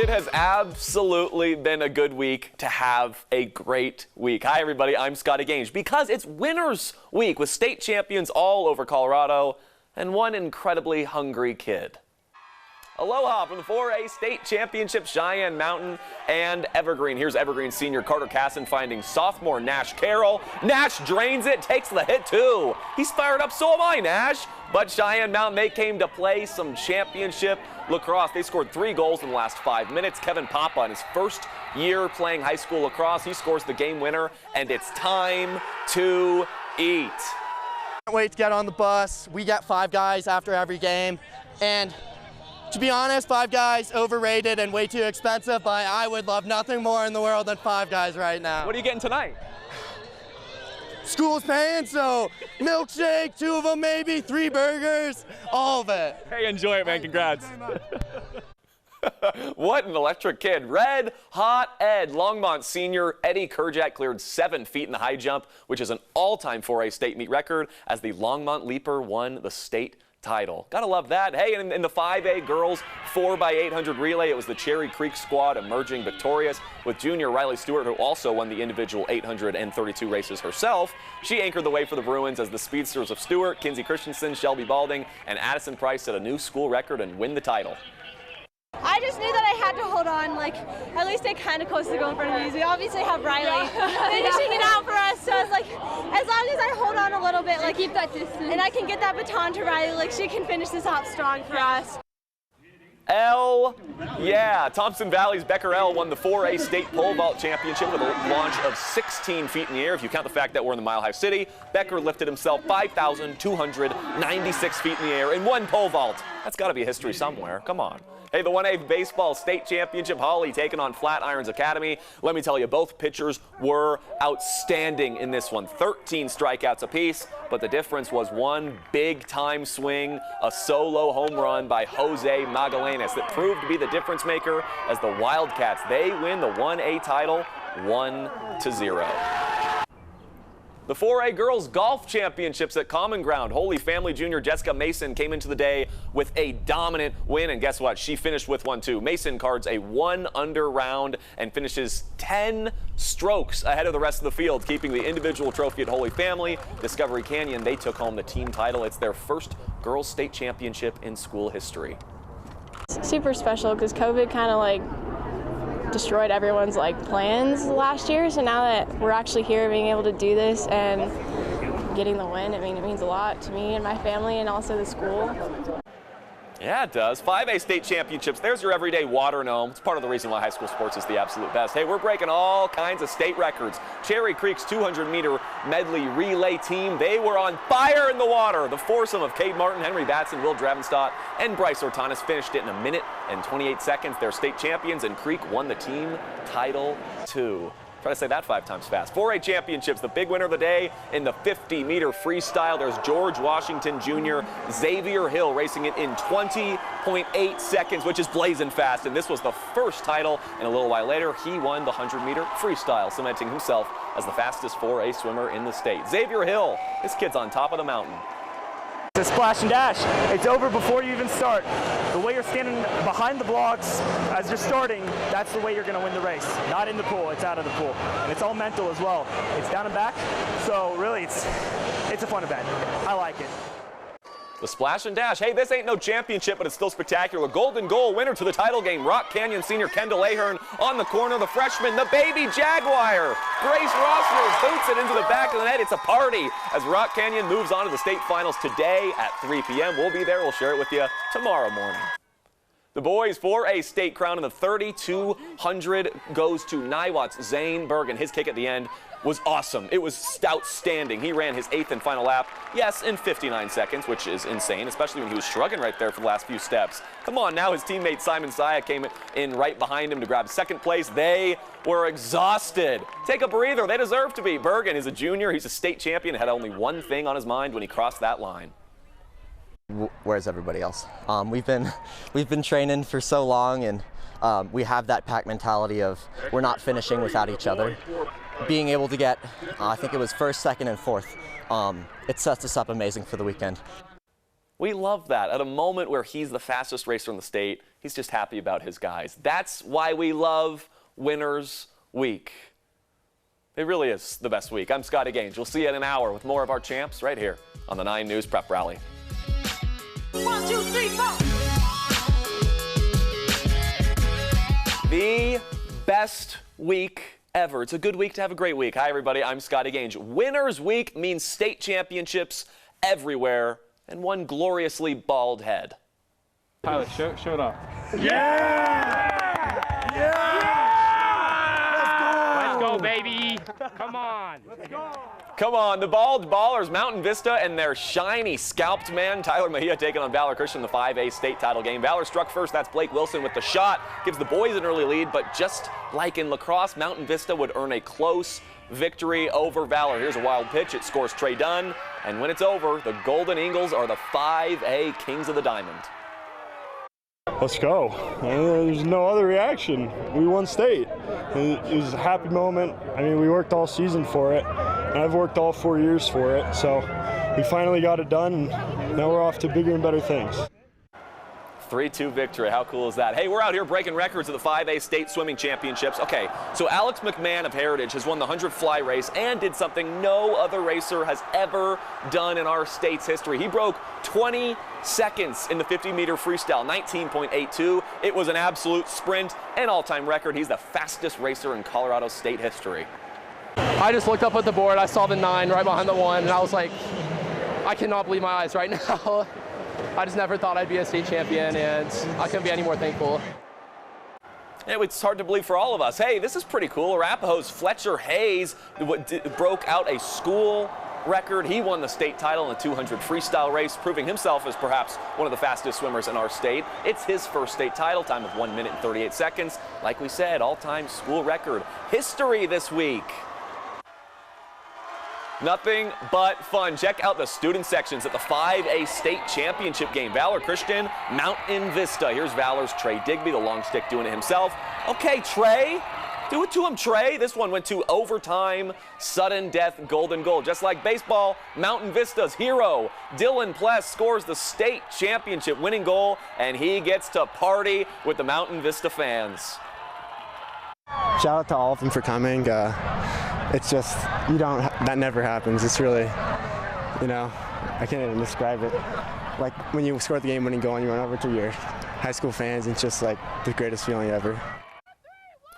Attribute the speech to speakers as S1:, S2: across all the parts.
S1: It has absolutely been a good week to have a great week. Hi, everybody. I'm Scotty Gange. Because it's Winners Week with state champions all over Colorado and one incredibly hungry kid. Aloha from the 4A state championship, Cheyenne Mountain and Evergreen. Here's Evergreen senior Carter Casson finding sophomore Nash Carroll. Nash drains it, takes the hit too. He's fired up, so am I, Nash. But Cheyenne Mountain, they came to play some championship lacrosse. They scored 3 goals in the last 5 minutes. Kevin Papa, in his first year playing high school lacrosse, he scores the game winner, and it's time to eat.
S2: Can't wait to get on the bus. We get 5 guys after every game, and to be honest, 5 Guys overrated and way too expensive, but I would love nothing more in the world than 5 Guys right now.
S1: What are you getting tonight?
S2: School's paying, so milkshake, 2 of them maybe, 3 burgers, all of it.
S1: Hey, enjoy it, man. Congrats. What an electric kid. Red Hot Ed. Longmont senior Eddie Kerjak cleared 7 feet in the high jump, which is an all-time 4A state meet record, as the Longmont Leaper won the state title. Gotta love that. Hey, in the 5A girls 4x800 relay, it was the Cherry Creek squad emerging victorious, with junior Riley Stewart, who also won the individual 832 races herself. She anchored the way for the Bruins as the speedsters of Stewart, Kinsey Christensen, Shelby Balding, and Addison Price set a new school record and win the title.
S3: I just knew that I had to hold on, like, at least stay kind of close to go in front of me. We obviously have Riley finishing it out for us, so I was like, as long as I hold on a little bit, like, keep that distance, and I can get that baton to Riley, like, she can finish this out strong for us.
S1: Yeah, Thompson Valley's Becker L won the 4A state pole vault championship with a launch of 16 feet in the air. If you count the fact that we're in the Mile High City, Becker lifted himself 5,296 feet in the air in one pole vault. That's got to be history somewhere. Come on. Hey, the 1A baseball state championship, Holly taking on FLATIRONS Academy. Let me tell you, both pitchers were outstanding in this one. 13 strikeouts apiece, but the difference was one big-time swing, a solo home run by Jose Magallanes that proved to be the difference maker as the Wildcats, they win the 1A title 1-0. The 4A Girls Golf Championships at Common Ground. Holy Family junior Jessica Mason came into the day with a dominant win, and guess what? She finished with one too. Mason cards a 1-under round and finishes 10 strokes ahead of the rest of the field, keeping the individual trophy at Holy Family. Discovery Canyon, they took home the team title. It's their first girls state championship in school history.
S4: It's super special because COVID kind of like destroyed everyone's plans last year, so now that we're actually here being able to do this and getting the win, I mean, it means a lot to me and my family and also the school.
S1: Yeah, it does. 5A state championships, there's your everyday water gnome. It's part of the reason why high school sports is the absolute best. Hey, we're breaking all kinds of state records. Cherry Creek's 200-meter medley relay team, they were on fire in the water. The foursome of Cade Martin, Henry Batson, Will Dravenstadt, and Bryce Ortanis finished it in 1 minute and 28 seconds. They're state champions, and Creek won the team title too. Try to say that 5 times fast. 4A championships, the big winner of the day in the 50-meter freestyle. There's George Washington Jr., Xavier Hill racing it in 20.8 seconds, which is blazing fast. And this was the first title. And a little while later, he won the 100-meter freestyle, cementing himself as the fastest 4A swimmer in the state. Xavier Hill, this kid's on top of the mountain.
S5: It's a splash and dash. It's over before you even start. The way you're standing behind the blocks as you're starting, that's the way you're going to win the race. Not in the pool, it's out of the pool. And it's all mental as well. It's down and back, so really it's a fun event. I like it.
S1: The splash and dash. Hey, this ain't no championship, but it's still spectacular. Golden goal winner to the title game. Rock Canyon senior Kendall Ahern on the corner. The freshman, the baby Jaguar. Grace Rossler boots it into the back of the net. It's a party as Rock Canyon moves on to the state finals today at 3 p.m. We'll be there. We'll share it with you tomorrow morning. The boys 4A state crown in the 3,200 goes to Niwat's Zane Bergen. His kick at the end was awesome. It was outstanding. He ran his 8th and final lap, yes, in 59 seconds, which is insane, especially when he was shrugging right there for the last few steps. Come on, now his teammate Simon Saya came in right behind him to grab 2nd place. They were exhausted. Take a breather. They deserve to be. Bergen is a junior. He's a state champion. Had only one thing on his mind when he crossed that line.
S6: Where's everybody else? We've been training for so long, and we have that pack mentality of we're not finishing without each other. Being able to get, I think it was 1st, 2nd, and 4th, it sets us up amazing for the weekend.
S1: We love that. At a moment where he's the fastest racer in the state, he's He's just happy about his guys. That's why we love Winners Week. It really is the best week. I'm Scotty Gaines. We'll see you in an hour with more of our champs right here on the 9 News Prep Rally.
S7: 1, 2, 3, 4.
S1: The best week ever. It's a good week to have a great week. Hi, everybody. I'm Scotty Gaines. Winners Week means state championships everywhere and one gloriously bald head.
S8: Tyler, show it off.
S9: Yeah! Yeah!
S8: Let's go, baby. Come on.
S9: Let's go.
S1: Come on, the bald ballers, Mountain Vista, and their shiny scalped man, Tyler Mejia, taking on Valor Christian in the 5A state title game. Valor struck first. That's Blake Wilson with the shot. Gives the boys an early lead, but just like in lacrosse, Mountain Vista would earn a close victory over Valor. Here's a wild pitch. It scores Trey Dunn. And when it's over, the Golden Eagles are the 5A Kings of the Diamond.
S9: Let's go. There's no other reaction. We won state. It was a happy moment. I mean, we worked all season for it, and I've worked all 4 years for it. So we finally got it done, and now we're off to bigger and better things.
S1: 3-2 victory. How cool is that? Hey, we're out here breaking records at the 5A State Swimming Championships. Okay, so Alex McMahon of Heritage has won the 100 fly race and did something no other racer has ever done in our state's history. He broke 20 seconds in the 50-meter freestyle, 19.82. It was an absolute sprint, an all-time record. He's the fastest racer in Colorado state history.
S10: I just looked up at the board. I saw the 9 right behind the 1, and I was like, I cannot believe my eyes right now. I just never thought I'd be a state champion, and I couldn't be any more thankful.
S1: It's hard to believe for all of us. Hey, this is pretty cool. Arapahoe's Fletcher Hayes broke out a school record. He won the state title in the 200 freestyle race, proving himself as perhaps one of the fastest swimmers in our state. It's his first state title, time of 1 minute and 38 seconds. Like we said, all-time school record. History this week. Nothing but fun. Check out the student sections at the 5A state championship game. Valor Christian, Mountain Vista. Here's Valor's Trey Digby, the long stick doing it himself. Okay, Trey. Do it to him, Trey. This one went to overtime, sudden death, golden goal. Just like baseball, Mountain Vista's hero, Dylan Pless, scores the state championship winning goal, and he gets to party with the Mountain Vista fans.
S11: Shout out to all of them for coming. It's just, that never happens. It's really, I can't even describe it. Like when you score the game-winning goal and you run over to your high school fans, it's just like the greatest feeling ever.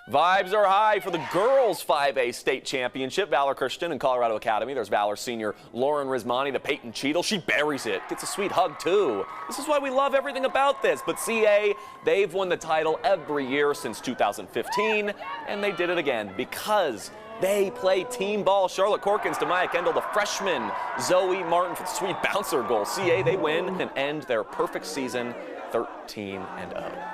S1: Vibes are high for the girls' 5A state championship. Valor Christian and Colorado Academy. There's Valor senior Lauren Rizmani to Peyton Cheadle. She buries it. Gets a sweet hug, too. This is why we love everything about this. But CA, they've won the title every year since 2015, and they did it again because they play team ball. Charlotte Corkins to Maya Kendall, the freshman Zoe Martin for the sweet bouncer goal. CA, they win and end their perfect season 13-0.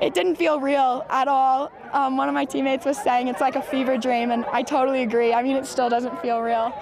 S4: It didn't feel real at all. One of my teammates was saying it's like a fever dream, and I totally agree. I mean, it still doesn't feel real.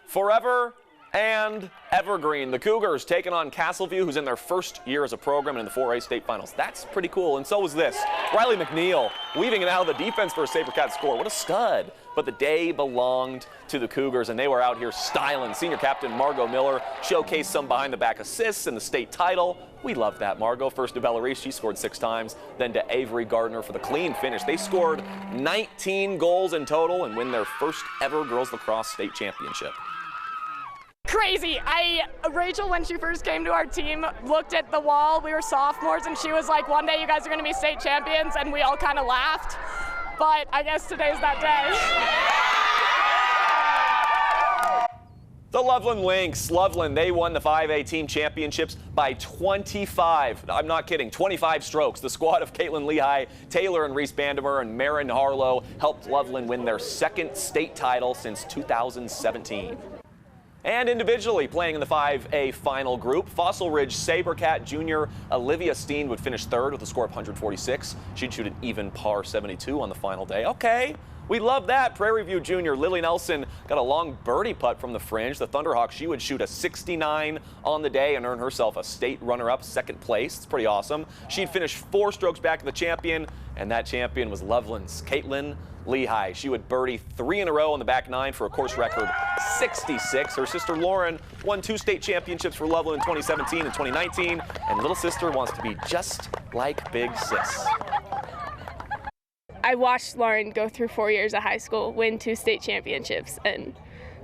S1: Forever and Evergreen. The Cougars taking on Castleview, who's in their first year as a program and in the 4A state finals. That's pretty cool, and so is this. Riley McNeil weaving it out of the defense for a SaberCat score. What a stud. But the day belonged to the Cougars, and they were out here styling. Senior captain Margot Miller showcased some behind-the-back assists in the state title. We love that, Margot. First to Bella Reese, she scored 6 times. Then to Avery Gardner for the clean finish. They scored 19 goals in total and win their first ever girls lacrosse state championship.
S4: Crazy. Rachel, when she first came to our team, looked at the wall. We were sophomores, and she was like, one day you guys are going to be state champions, and we all kind of laughed. But I guess today's that day.
S1: The Loveland Lynx. Loveland, they won the 5A team championships by 25. I'm not kidding, 25 strokes. The squad of KATELYN, LEHIGH, Taylor and Reese Bandemer, and Marin Harlow helped Loveland win their second state title since 2017. And individually playing in the 5A final group, Fossil Ridge SaberCat junior Olivia Steen would finish third with a score of 146. She'd shoot an even par 72 on the final day. Okay, we love that. Prairie View junior Lily Nelson got a long birdie putt from the fringe. The Thunderhawk, she would shoot a 69 on the day and earn herself a state runner-up, second place. It's pretty awesome. She'd finish 4 strokes back to the champion, and that champion was Loveland's KATELYN Lehigh. She would birdie 3 in a row on the back 9 for a course record 66. Her sister Lauren won 2 state championships for Loveland in 2017 and 2019, and little sister wants to be just like big sis.
S4: I watched Lauren go through 4 years of high school, win 2 state championships, and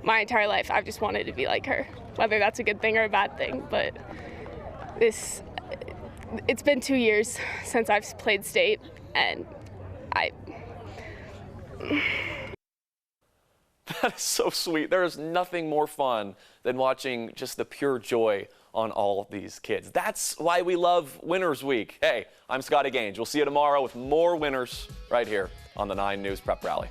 S4: my entire life I've just wanted to be like her, whether that's a good thing or a bad thing. But it's been 2 years since I've played state, and
S1: That is so sweet. There is nothing more fun than watching just the pure joy on all of these kids. That's why we love Winners Week. Hey, I'm Scotty Gaines. We'll see you tomorrow with more winners right here on the 9 News Prep Rally.